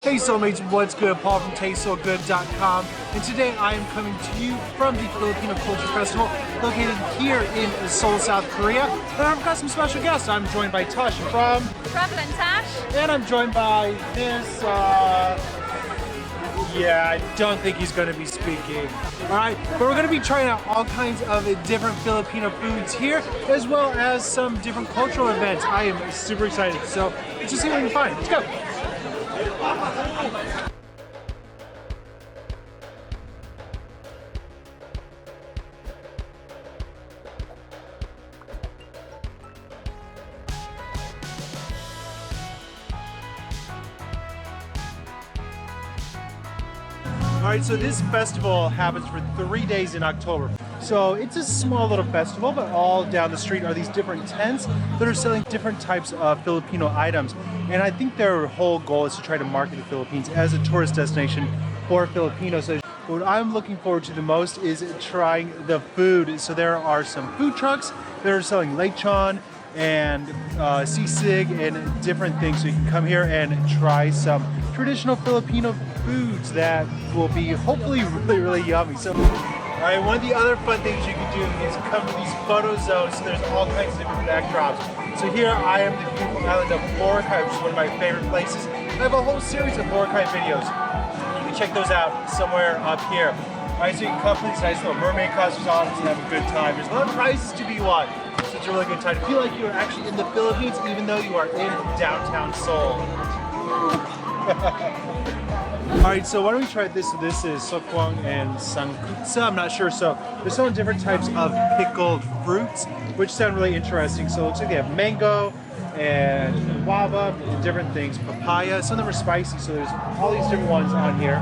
Hey soulmates, what's good? Paul from tastesseoulgood.com, and today I am coming to you from the Filipino Culture Festival located here in Seoul, South Korea. And I've got some special guests. I'm joined by Tasha from Travel and Tash. And I'm joined by this, yeah, I don't think he's going to be speaking. Alright, but we're going to be trying out all kinds of different Filipino foods here, as well as some different cultural events. I am super excited, so let's just see what we can find. Let's go! Alright, so this festival happens for 3 days in October. So it's a small little festival, but all down the street are these different tents that are selling different types of Filipino items. And I think their whole goal is to try to market the Philippines as a tourist destination for Filipinos. So what I'm looking forward to the most is trying the food. So there are some food trucks that are selling lechon and sisig and different things. So you can come here and try some traditional Filipino foods that will be hopefully really, really yummy. So, all right, one of the other fun things you can do is come to these photo zones. So there's all kinds of different backdrops. So here I am the beautiful island of Boracay, which is one of my favorite places. I have a whole series of Boracay videos. You can check those out somewhere up here. All right, so you can come for these nice little mermaid costumes on and have a good time. There's a lot of prizes to be won. So it's a really good time to feel like you're actually in the Philippines, even though you are in downtown Seoul. Alright, so why don't we try this? So this is sokwang and sangkutsa, I'm not sure. So there's some different types of pickled fruits, which sound really interesting. So it looks like they have mango and guava and different things, papaya. Some of them are spicy, so there's all these different ones on here.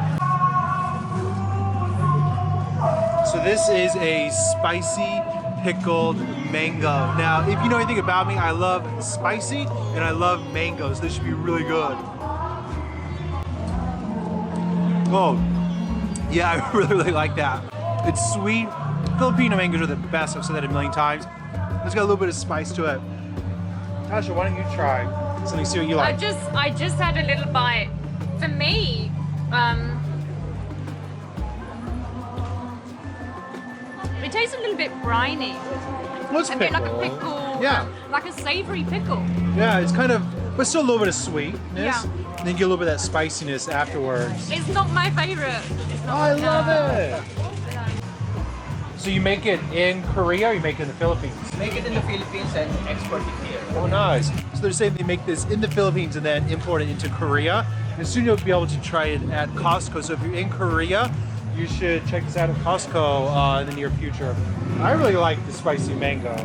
So this is a spicy pickled mango. Now, if you know anything about me, I love spicy and I love mangoes. This should be really good. Oh, yeah, I really, really like that. It's sweet. Filipino mangoes are the best. I've said that a million times. It's got a little bit of spice to it. Tasha, why don't you try something, see what you like? I just had a little bite. For me, it tastes a little bit briny. What's a bit like a pickle. Yeah. Like a savory pickle. Yeah, it's kind of, but still a little bit of sweetness. Yeah. And then get a little bit of that spiciness afterwards. It's not my favorite. Oh, I love it. So you make it in Korea or you make it in the Philippines? Make it in the Philippines and export it here. Oh, nice. So they're saying they make this in the Philippines and then import it into Korea. And soon you'll be able to try it at Costco. So if you're in Korea, you should check this out at Costco in the near future. I really like the spicy mango.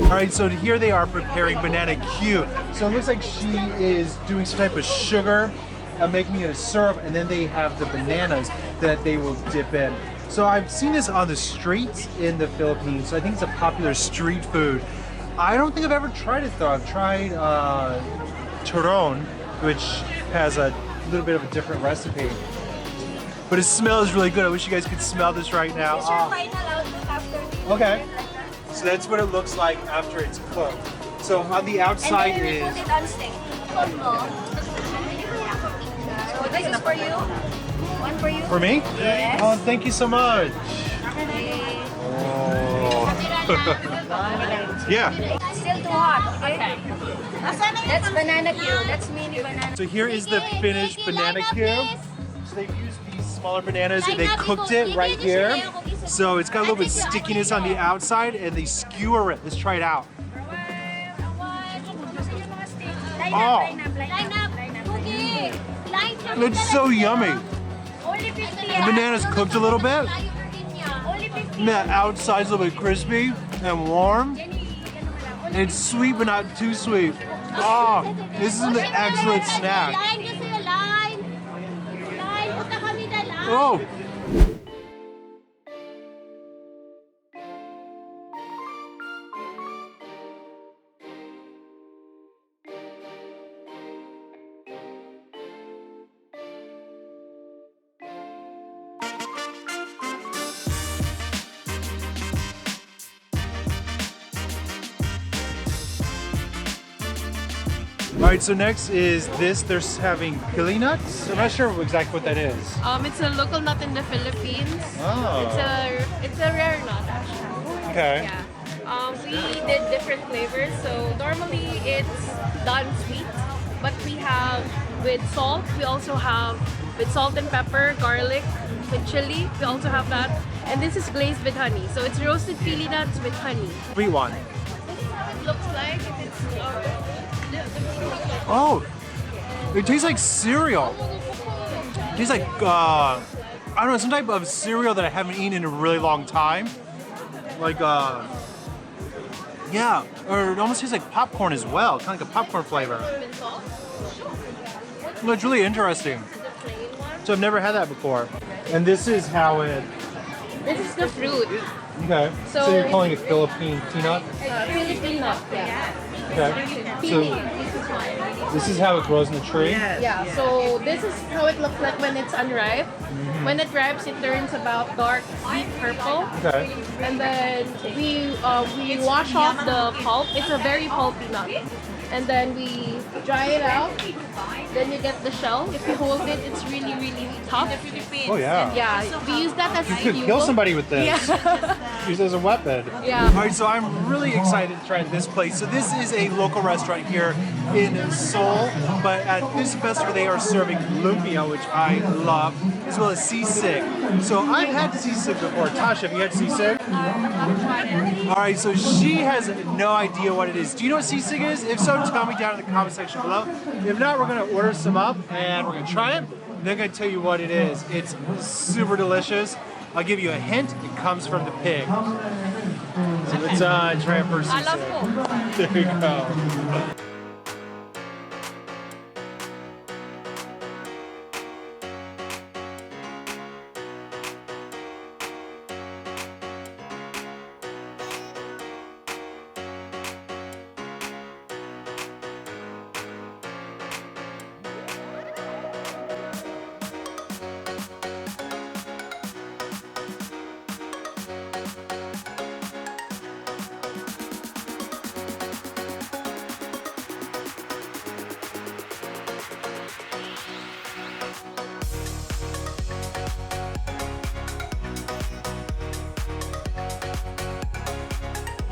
Alright, so here they are preparing banana Q. So it looks like she is doing some type of sugar, making it a syrup, and then they have the bananas that they will dip in. So I've seen this on the streets in the Philippines, so I think it's a popular street food. I don't think I've ever tried it though. I've tried turon, which has a little bit of a different recipe. But it smells really good. I wish you guys could smell this right now. It's your final outlook after. Okay. So that's what it looks like after it's cooked. So on the outside and then we is... put it on stick. So this is for you. One for you. For me? Yes. Oh, thank you so much. Okay. Oh. Yeah. It's still too hot, okay? That's banana cube. That's mini banana. So here is the finished banana cube. So they've used these smaller bananas and they cooked it right here. So it's got a little bit of stickiness on the outside and they skewer it. Let's try it out. Oh, it's so yummy. The banana's cooked a little bit. And the outside's a little bit crispy and warm. And it's sweet but not too sweet. Oh, this is an excellent snack. Oh. All right, so next is this. They're having pili nuts. I'm not sure exactly what that is. It's a local nut in the Philippines. Oh. It's a rare nut actually. Okay. Yeah. We did different flavors. So normally it's done sweet, but we have with salt. We also have with salt and pepper, garlic, with chili. We also have that. And this is glazed with honey. So it's roasted pili nuts with honey. Sweet one. This is how it looks like. Oh, it tastes like cereal. It tastes like, I don't know, some type of cereal that I haven't eaten in a really long time. Like, yeah, or it almost tastes like popcorn as well, kind of like a popcorn flavor. No, it's really interesting. So I've never had that before. And this is how it... This is the fruit. Okay, so you're calling it Philippine peanut? Philippine nut, yeah. Okay, so this is how it grows in the tree? Yeah, so this is how it looks like when it's unripe. When it ripes, it turns about dark, deep purple. Okay. And then we wash off the pulp. It's a very pulpy nut. And then we dry it out. Then you get the shell. If you hold it, it's really, really tough. Oh yeah. Yeah, we use that as You could fuel. kill somebody with this. Yeah. Use it as a weapon. Yeah. All right, so I'm really excited to try this place. So this is a local restaurant here in Seoul, but at this festival they are serving lumpia, which I love, as well as sisig. So I've had sisig before. Tasha, have you had sisig? All right, so she has no idea what it is. Do you know what sisig is? If so, tell me down in the comment section below. If not, we're gonna order some up and we're gonna try it. Then I'm gonna tell you what it is. It's super delicious. I'll give you a hint. It comes from the pig. So let's try it first. I love pork. There you go.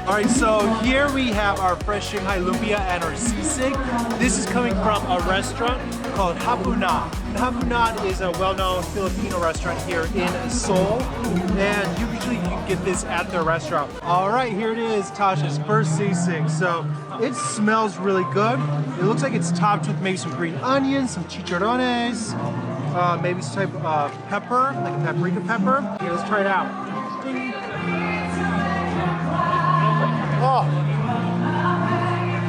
All right, so here we have our fresh Shanghai lumpia and our sisig. This is coming from a restaurant called Hapuna. Hapuna is a well-known Filipino restaurant here in Seoul, and usually you can get this at their restaurant. All right, here it is, Tasha's first sisig. So it smells really good. It looks like it's topped with maybe some green onions, some chicharrones, maybe some type of pepper, like a paprika pepper. Okay, let's try it out. Oh,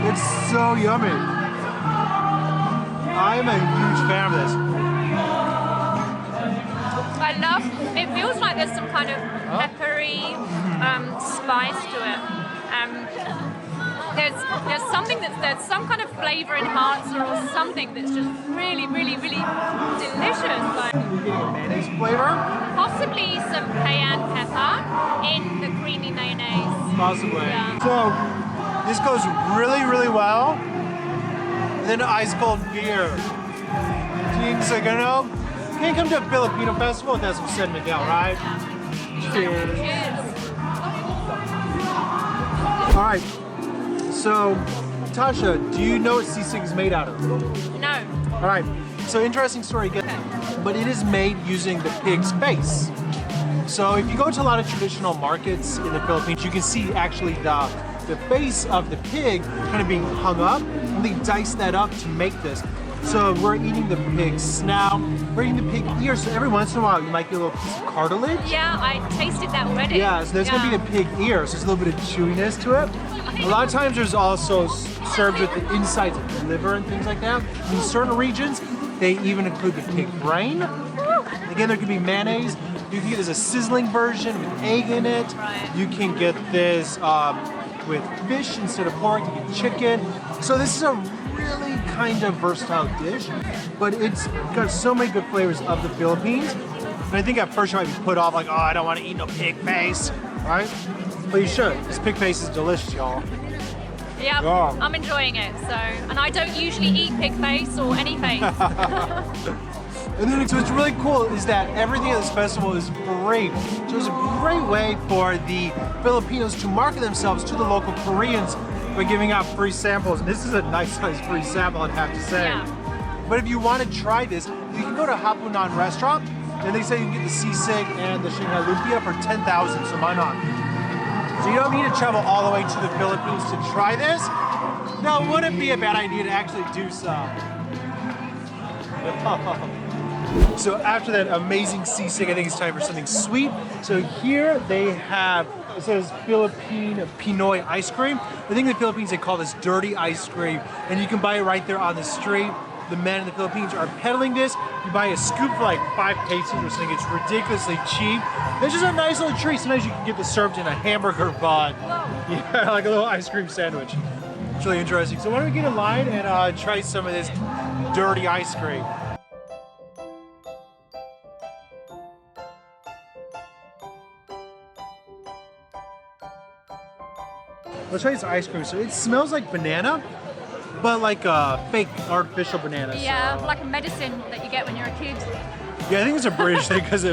it's so yummy. I'm a huge fan of this. I love, it feels like there's some kind of peppery spice to it. There's something there's some kind of flavor enhancer or something that's just really, really, really delicious. Like You're getting a mayonnaise flavor? possibly some cayenne pepper in the creamy mayonnaise. Possibly. Yeah. So, this goes really, really well. And then ice cold beer. Things are gonna, can't come to a Filipino festival without some San Miguel, right? Cheers. All right. So, Tasha, do you know what sisig is made out of? No. All right. So interesting story again, but it is made using the pig's face. So if you go to a lot of traditional markets in the Philippines, you can see actually the face of the pig kind of being hung up, and they dice that up to make this. So we're eating the pig's snout, we're eating the pig ear, so every once in a while you might get a little piece of cartilage. Yeah, I tasted that already. Yeah, so there's gonna be the pig ear, so there's a little bit of chewiness to it. A lot of times there's also served with the insides of the liver and things like that. In certain regions, they even include the pig brain. Again, there could be mayonnaise. You can get this a sizzling version with egg in it. Right. You can get this with fish instead of pork. You get chicken. So this is a really kind of versatile dish, but it's got so many good flavors of the Philippines. And I think at first you might be put off like, oh, I don't want to eat no pig face, right? But you should. This pig face is delicious, y'all. Yeah, Oh. I'm enjoying it. So, and I don't usually eat pig face or any face. And then so what's really cool is that everything at this festival is free. So it's a great way for the Filipinos to market themselves to the local Koreans by giving out free samples. And this is a nice size free sample, I'd have to say. Yeah. But if you want to try this, you can go to Hapunan restaurant and they say you can get the sisig and the Shanghai lumpia for 10,000, so why not? So you don't need to travel all the way to the Philippines to try this. Now, would it be a bad idea to actually do so? So after that amazing sisig, I think it's time for something sweet. So here they have, it says Philippine Pinoy ice cream. I think in the Philippines they call this dirty ice cream, and you can buy it right there on the street. The men in the Philippines are peddling this. You buy a scoop for like 5 pesos or something. It's ridiculously cheap. It's just a nice little treat. Sometimes you can get this served in a hamburger bun. Yeah, like a little ice cream sandwich. It's really interesting. So why don't we get in line and try some of this dirty ice cream. Let's try this ice cream. So it smells like banana, but like a fake artificial banana. Yeah, so. like a medicine that you get when you're a kid. Yeah, I think it's a British thing because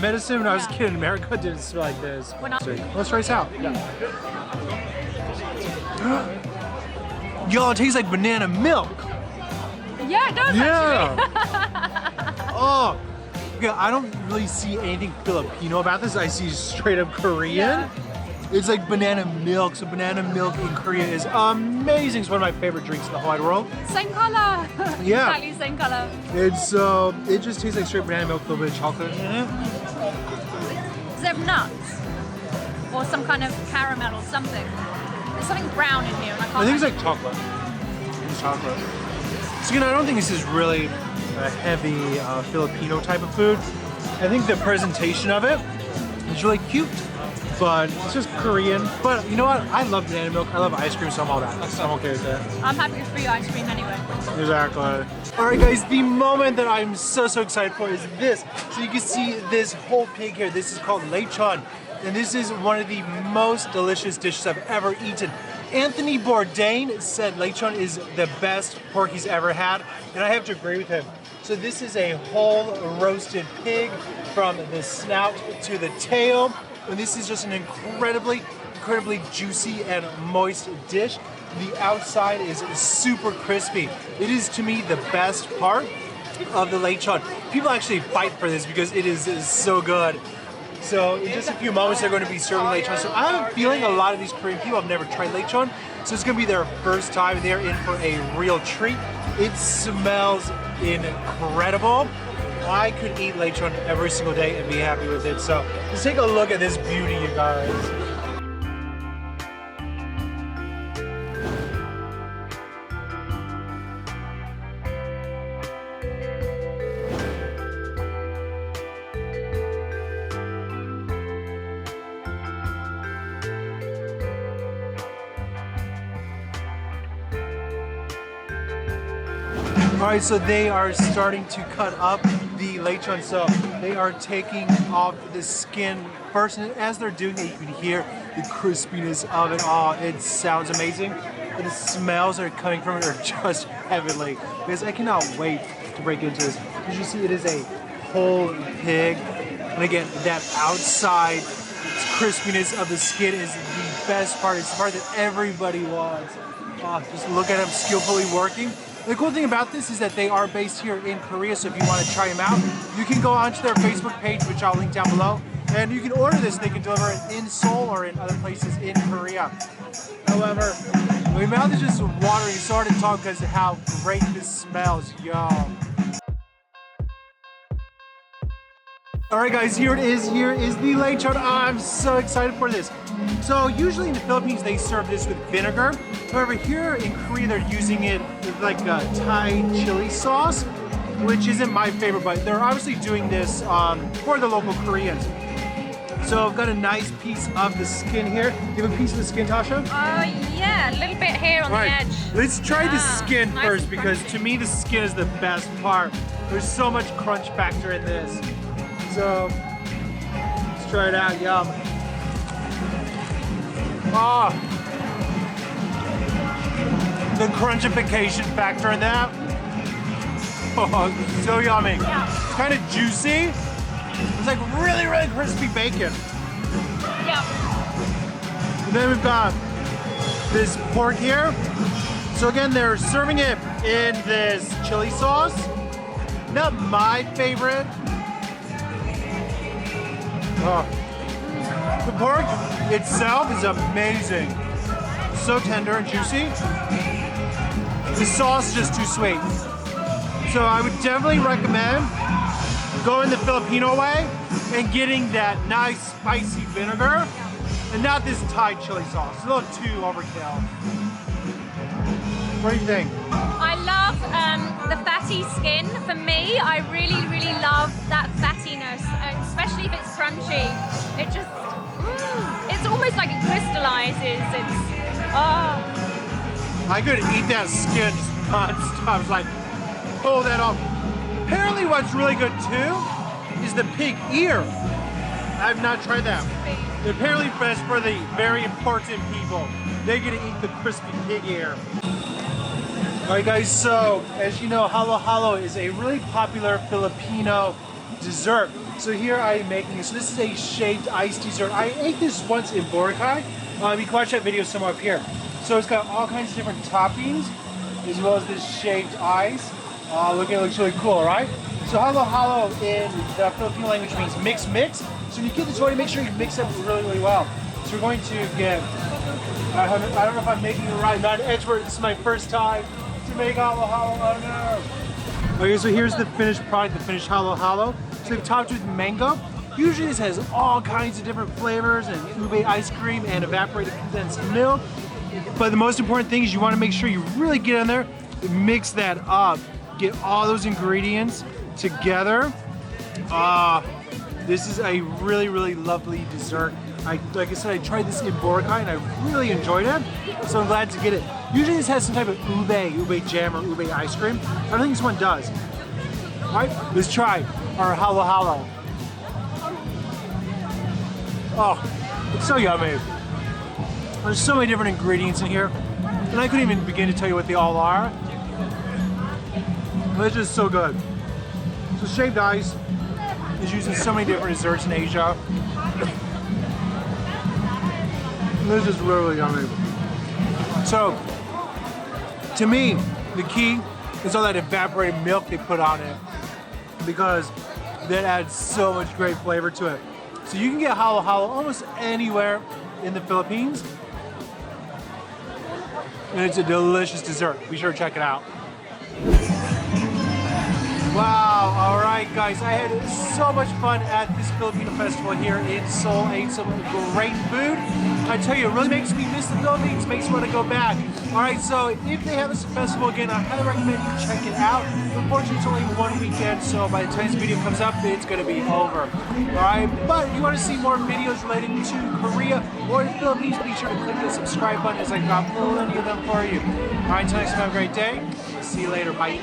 medicine when I was a kid in America didn't smell like this. So, let's try this out. Yeah. Y'all, it tastes like banana milk. Yeah, it does actually. Oh, yeah, I don't really see anything Filipino about this. I see straight up Korean. Yeah. It's like banana milk. So banana milk in Korea is amazing. It's one of my favorite drinks in the whole wide world. Same color. Yeah. Exactly same color. It's it just tastes like straight banana milk with a little bit of chocolate in it. Does it have nuts? Or some kind of caramel or something? There's something brown in here and I can't I think it's remember. like chocolate. It's chocolate. So I don't think this is really a heavy Filipino type of food. I think the presentation of it is really cute, but it's just Korean. But you know what? I love banana milk. I love ice cream, so I'm all that. I'm okay with that. I'm happy with free ice cream anyway. Exactly. All right, guys, the moment that I'm so excited for is this. So you can see this whole pig here. This is called lechon. And this is one of the most delicious dishes I've ever eaten. Anthony Bourdain said lechon is the best pork he's ever had, and I have to agree with him. So this is a whole roasted pig from the snout to the tail, and this is just an incredibly juicy and moist dish. The outside is super crispy. It is, to me, the best part of the lechon. People actually fight for this because it is so good. So in just a few moments they're going to be serving lechon. So I have a feeling a lot of these Korean people have never tried lechon. So it's going to be their first time. They're in for a real treat. It smells incredible. I could eat lechon every single day and be happy with it. So let's take a look at this beauty, you guys. All right, so they are starting to cut up the lechon. So they are taking off the skin first, and as they're doing it, you can hear the crispiness of it. Oh, it sounds amazing. And the smells that are coming from it are just heavenly. Because I cannot wait to break into this. As you see, it is a whole pig. And again, that outside crispiness of the skin is the best part. It's the part that everybody wants. Oh, just look at them skillfully working. The cool thing about this is that they are based here in Korea, so if you want to try them out, you can go onto their Facebook page, which I'll link down below, and you can order this. They can deliver it in Seoul or in other places in Korea. However, my mouth is just watering. It's hard to talk because of how great this smells. Yum. All right, guys, here it is. Here is the lechon. I'm so excited for this. So usually in the Philippines, they serve this with vinegar. However, here in Korea, they're using it with like a Thai chili sauce, which isn't my favorite, but they're obviously doing this for the local Koreans. So I've got a nice piece of the skin here. You have a piece of the skin, Tasha? Yeah, a little bit here on the edge. Let's try the skin nice first and because to me the skin is the best part. There's so much crunch factor in this. So let's try it out. Yum. Oh, the crunchification factor in that. Oh, so yummy. It's kind of juicy. It's like really, really crispy bacon. Yeah. And then we've got this pork here. So again, they're serving it in this chili sauce. Not my favorite. Oh. The pork itself is amazing. So tender and juicy. The sauce is just too sweet. So I would definitely recommend going the Filipino way and getting that nice spicy vinegar and not this Thai chili sauce. It's a little too overkill. What do you think? I love the fatty skin. For me, I really, really love that fattiness, and especially if it's crunchy. It just, it's almost like it crystallizes. It's, I could eat that skin just non-stop. It's like, pull that off. Apparently what's really good too is the pig ear. I've not tried that. Apparently best for the very important people. They get to eat the crispy pig ear. Alright guys, so as you know, halo halo is a really popular Filipino dessert. So here I am making it. So this is a shaved ice dessert. I ate this once in Boracay. You can watch that video somewhere up here. So it's got all kinds of different toppings, as well as this shaved ice. Look, it looks really cool, right? So halo halo in the Filipino language means mix mix. So when you get this one, make sure you mix it really, really well. So we're going to get, I don't know if I'm making it right, I'm not an expert, this is my first time to make halo halo, oh no. Okay, so here's the finished product, the finished halo halo. So they've topped with mango. Usually this has all kinds of different flavors and ube ice cream and evaporated condensed milk. But the most important thing is you want to make sure you really get in there, mix that up, get all those ingredients together. This is a really, really lovely dessert. Like I said, I tried this in Boracay and I really enjoyed it, so I'm glad to get it. Usually this has some type of ube jam or ube ice cream. I don't think this one does. All right, let's try our halo halo. Oh, it's so yummy. There's so many different ingredients in here, and I couldn't even begin to tell you what they all are. But it's just so good. So shaved ice is used in so many different desserts in Asia. This is really yummy. So, to me, the key is all that evaporated milk they put on it, because that adds so much great flavor to it. So you can get halo halo almost anywhere in the Philippines, and it's a delicious dessert. Be sure to check it out. Wow, all right guys, I had so much fun at this Filipino festival here in Seoul. I ate some great food. I tell you, it really makes me miss the Philippines, makes me want to go back. All right, so if they have this festival again, I highly recommend you check it out. Unfortunately, it's only one weekend, so by the time this video comes up, it's going to be over. All right, but if you want to see more videos related to Korea or the Philippines, be sure to click the subscribe button, as I got plenty of them for you. All right, until next time, have a great day. See you later. Bye.